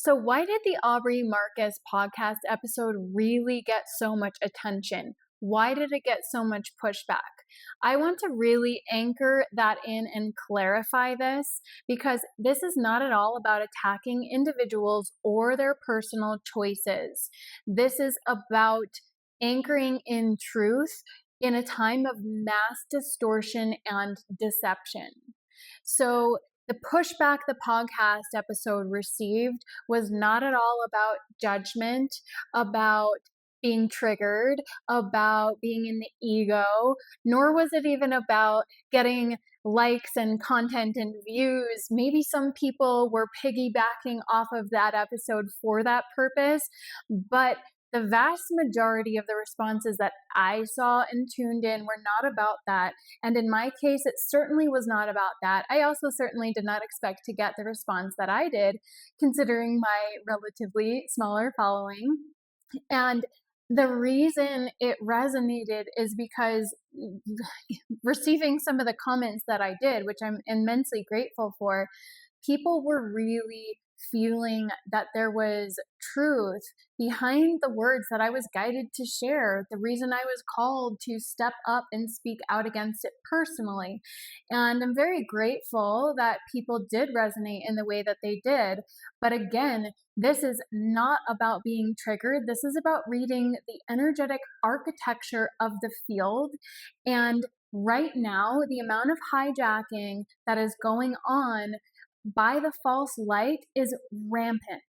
So, why did the Aubrey Marcus podcast episode really get so much podcast episode really get so much attention? Why did it get so much pushback? I want to really anchor that in and clarify this because this is not at all about attacking individuals or their personal choices. This is about anchoring in truth in a time of mass distortion and deception. So, the pushback the podcast episode received was not at all about judgment, about being triggered, about being in the ego, nor was it even about getting likes and content and views. Maybe some people were piggybacking off of that episode for that purpose, but the vast majority of the responses that I saw and tuned in were not about that. And in my case, it certainly was not about that. I also certainly did not expect to get the response that I did, considering my relatively smaller following. And the reason it resonated is because receiving some of the comments that I did, which I'm immensely grateful for, people were really feeling that there was truth behind the words that I was guided to share, the reason I was called to step up and speak out against it personally. And I'm very grateful that people did resonate in the way that they did. But again, this is not about being triggered. This is about reading the energetic architecture of the field. And right now, the amount of hijacking that is going on by the false light is rampant.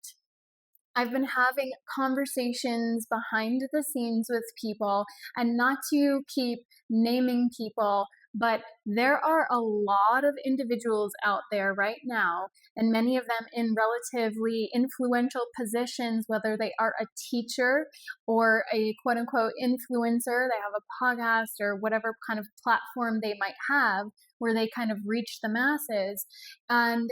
I've been having conversations behind the scenes with people, and not to keep naming people, but there are a lot of individuals out there right now, and many of them in relatively influential positions, whether they are a teacher or a quote unquote influencer, they have a podcast or whatever kind of platform they might have where they kind of reach the masses. And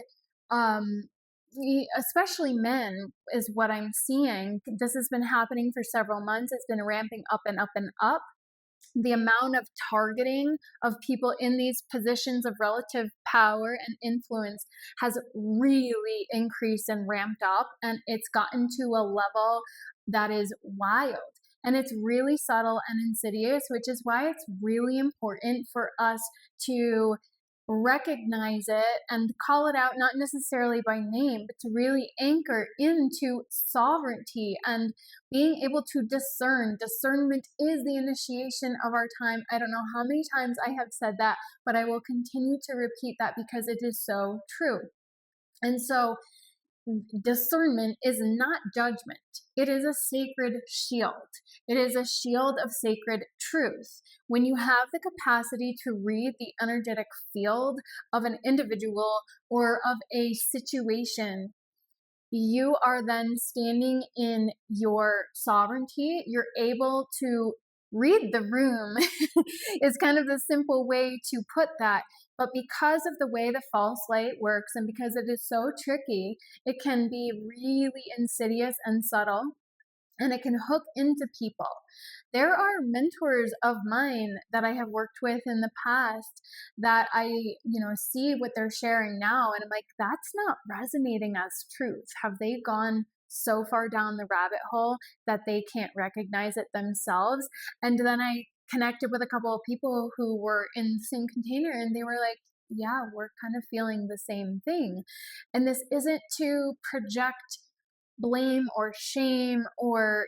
especially men is what I'm seeing. This has been happening for several months. It's been ramping up and up and up. The amount of targeting of people in these positions of relative power and influence has really increased and ramped up, and it's gotten to a level that is wild. And it's really subtle and insidious, which is why it's really important for us to recognize it and call it out, not necessarily by name, but to really anchor into sovereignty and being able to discern. Discernment is the initiation of our time. I don't know how many times I have said that, but I will continue to repeat that because it is so true. And so discernment is not judgment. It is a sacred shield. It is a shield of sacred truth. When you have the capacity to read the energetic field of an individual or of a situation, you are then standing in your sovereignty. You're able to read the room is kind of the simple way to put that. But because of the way the false light works and because it is so tricky, it can be really insidious and subtle, and it can hook into people. There are mentors of mine that I have worked with in the past that I, see what they're sharing now, and I'm like, that's not resonating as truth. Have they gone so far down the rabbit hole that they can't recognize it themselves? And then I connected with a couple of people who were in the same container, and they were like, yeah, we're kind of feeling the same thing. And this isn't to project blame or shame or,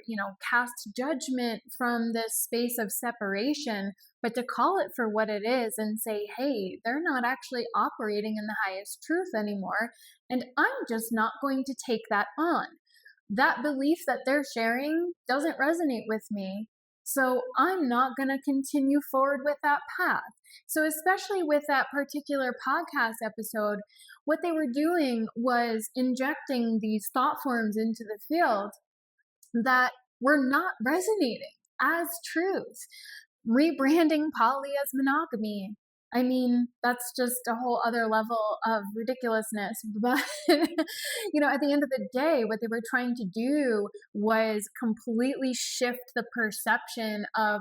cast judgment from this space of separation, but to call it for what it is and say, hey, they're not actually operating in the highest truth anymore. And I'm just not going to take that on. That belief that they're sharing doesn't resonate with me. So I'm not going to continue forward with that path. So especially with that particular podcast episode, what they were doing was injecting these thought forms into the field that were not resonating as truth. Rebranding poly as monogamy, I mean, that's just a whole other level of ridiculousness. But, at the end of the day, what they were trying to do was completely shift the perception of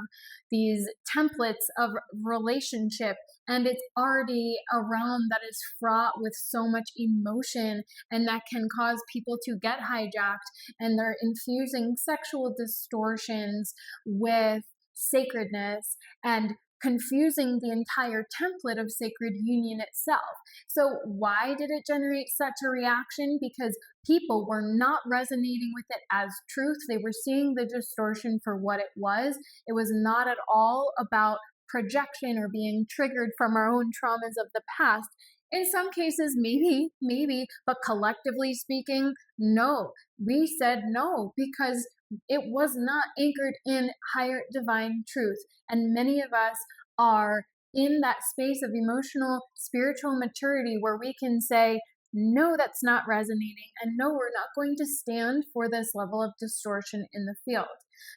these templates of relationship. And it's already a realm that is fraught with so much emotion, and that can cause people to get hijacked. And they're infusing sexual distortions with sacredness and confusing the entire template of sacred union itself. So why did it generate such a reaction? Because people were not resonating with it as truth. They were seeing the distortion for what it was. It was not at all about projection or being triggered from our own traumas of the past. In some cases, maybe, but collectively speaking, no. We said no because it was not anchored in higher divine truth. And many of us are in that space of emotional, spiritual maturity where we can say, no, that's not resonating. And no, we're not going to stand for this level of distortion in the field.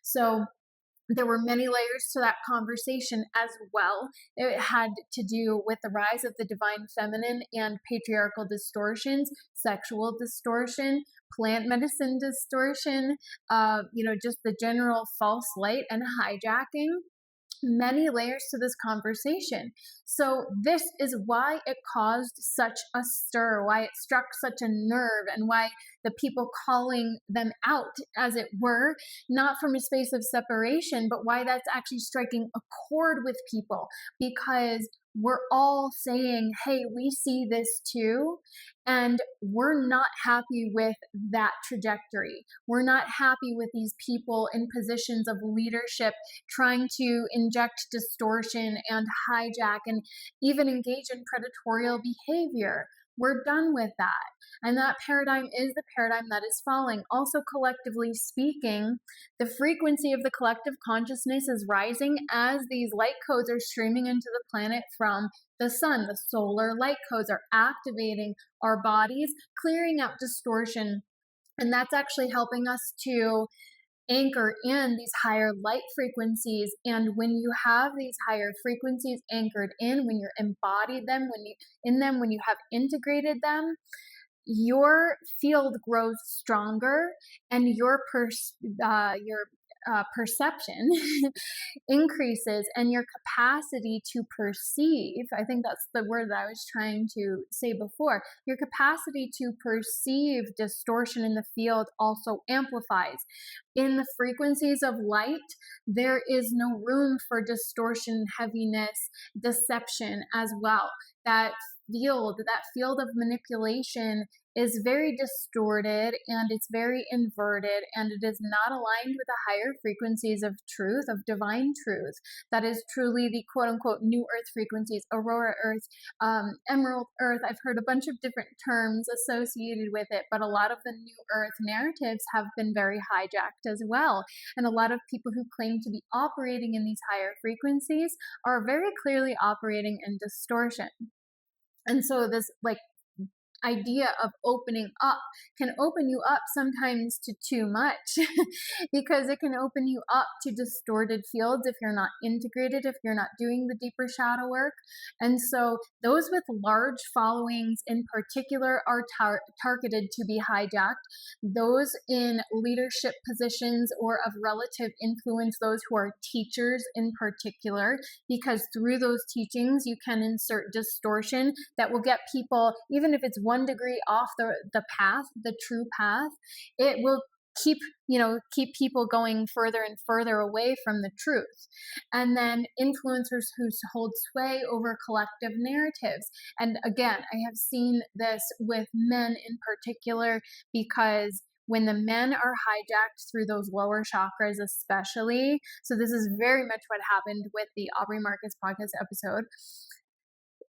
So there were many layers to that conversation as well. It had to do with the rise of the divine feminine and patriarchal distortions, sexual distortion, plant medicine distortion, just the general false light and hijacking. Many layers to this conversation. So this is why it caused such a stir, why it struck such a nerve, and why the people calling them out, as it were, not from a space of separation, but why that's actually striking a chord with people, because we're all saying, hey, we see this too, and we're not happy with that trajectory. We're not happy with these people in positions of leadership trying to inject distortion and hijack and even engage in predatorial behavior. We're done with that. And that paradigm is the paradigm that is falling. Also, collectively speaking, the frequency of the collective consciousness is rising as these light codes are streaming into the planet from the sun. The solar light codes are activating our bodies, clearing out distortion. And that's actually helping us to anchor in these higher light frequencies. And when you have these higher frequencies anchored in, when you're embodied them, when you have integrated them, your field grows stronger, and your perception increases, and your capacity to perceive, I think that's the word that I was trying to say before, your capacity to perceive distortion in the field also amplifies. In the frequencies of light, there is no room for distortion, heaviness, deception as well. That field of manipulation is very distorted, and it's very inverted, and it is not aligned with the higher frequencies of truth, of divine truth. That is truly the quote unquote new earth frequencies, aurora earth, emerald earth. I've heard a bunch of different terms associated with it, but a lot of the new earth narratives have been very hijacked as well. And a lot of people who claim to be operating in these higher frequencies are very clearly operating in distortion. And so this idea of opening up can open you up sometimes to too much because it can open you up to distorted fields if you're not integrated, if you're not doing the deeper shadow work. And so those with large followings in particular are targeted to be hijacked. Those in leadership positions or of relative influence, those who are teachers in particular, because through those teachings you can insert distortion that will get people, even if it's 1 degree off the path, the true path, it will keep people going further and further away from the truth. And then influencers who hold sway over collective narratives. And again, I have seen this with men in particular, because when the men are hijacked through those lower chakras especially, so this is very much what happened with the Aubrey Marcus podcast episode,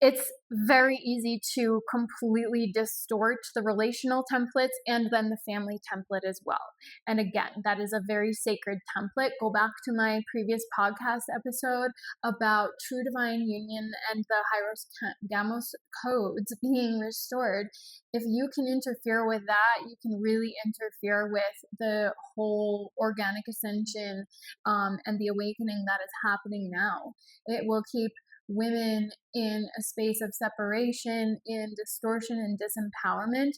it's very easy to completely distort the relational templates and then the family template as well. And again, that is a very sacred template. Go back to my previous podcast episode about true divine union and the Hyros Gamos codes being restored. If you can interfere with that, you can really interfere with the whole organic ascension and the awakening that is happening now. It will keep women in a space of separation, in distortion and disempowerment.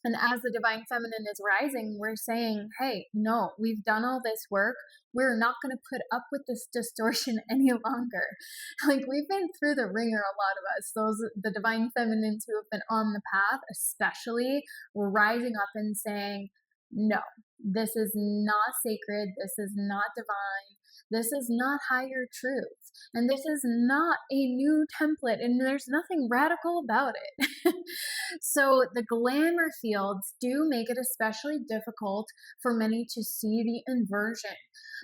And as the divine feminine is rising, we're saying, hey, no, we've done all this work. We're not going to put up with this distortion any longer. Like, we've been through the ringer, a lot of us. The divine feminines who have been on the path, especially, were rising up and saying, no, this is not sacred. This is not divine. This is not higher truth. And this is not a new template. And there's nothing radical about it. So the glamour fields do make it especially difficult for many to see the inversion.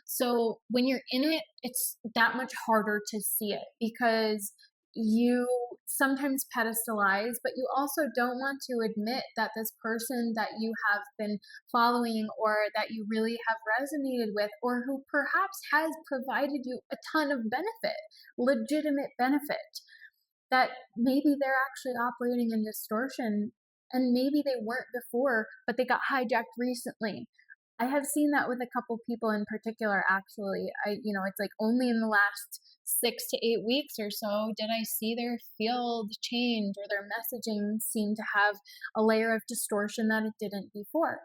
So when you're in it, it's that much harder to see it because you sometimes pedestalize, but you also don't want to admit that this person that you have been following or that you really have resonated with, or who perhaps has provided you a ton of benefit, legitimate benefit, that maybe they're actually operating in distortion, and maybe they weren't before, but they got hijacked recently. I have seen that with a couple people in particular, actually. It's like only in the last 6 to 8 weeks or so did I see their field change or their messaging seem to have a layer of distortion that it didn't before.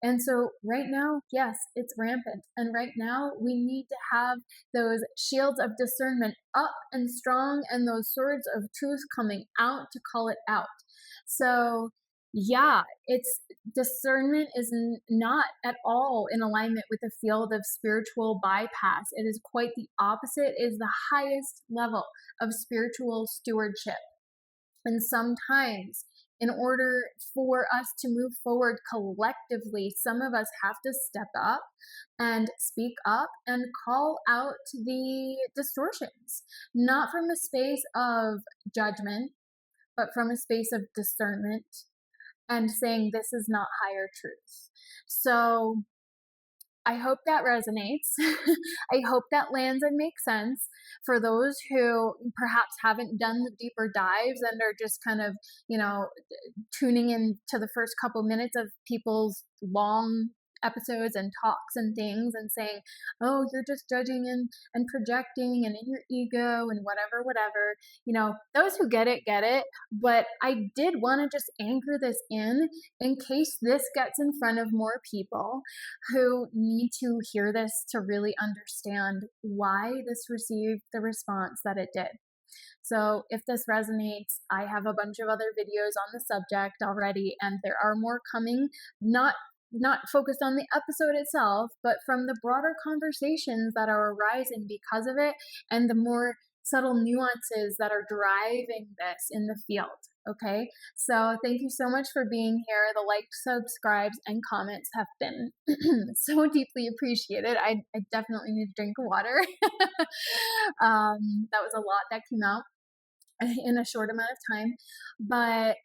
And so right now, yes, it's rampant. And right now we need to have those shields of discernment up and strong and those swords of truth coming out to call it out. So yeah, it's discernment is not at all in alignment with the field of spiritual bypass. It is quite the opposite. It is the highest level of spiritual stewardship. And sometimes, in order for us to move forward collectively, some of us have to step up and speak up and call out the distortions, not from a space of judgment, but from a space of discernment, and saying this is not higher truth. So I hope that resonates. I hope that lands and makes sense for those who perhaps haven't done the deeper dives and are just kind of, tuning in to the first couple minutes of people's long episodes and talks and things and saying, oh, you're just judging and projecting and in your ego and whatever. Those who get it, get it. But I did want to just anchor this in case this gets in front of more people who need to hear this to really understand why this received the response that it did. So if this resonates, I have a bunch of other videos on the subject already, and there are more coming, not focused on the episode itself, but from the broader conversations that are arising because of it and the more subtle nuances that are driving this in the field. Okay, so thank you so much for being here. The likes, subscribes, and comments have been so deeply appreciated. I definitely need a drink of water. That was a lot that came out in a short amount of time, but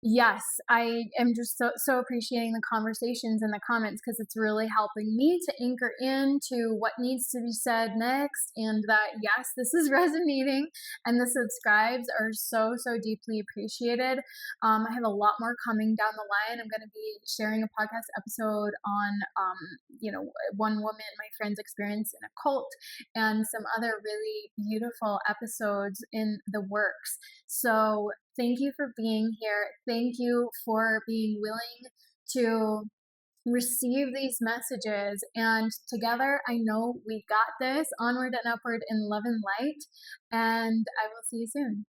yes, I am just so appreciating the conversations in the comments, because it's really helping me to anchor into what needs to be said next, and that, yes, this is resonating, and the subscribes are so deeply appreciated. I have a lot more coming down the line. I'm going to be sharing a podcast episode on, one woman, my friend's experience in a cult, and some other really beautiful episodes in the works. So thank you for being here. Thank you for being willing to receive these messages. And together, I know we got this. Onward and upward in love and light. And I will see you soon.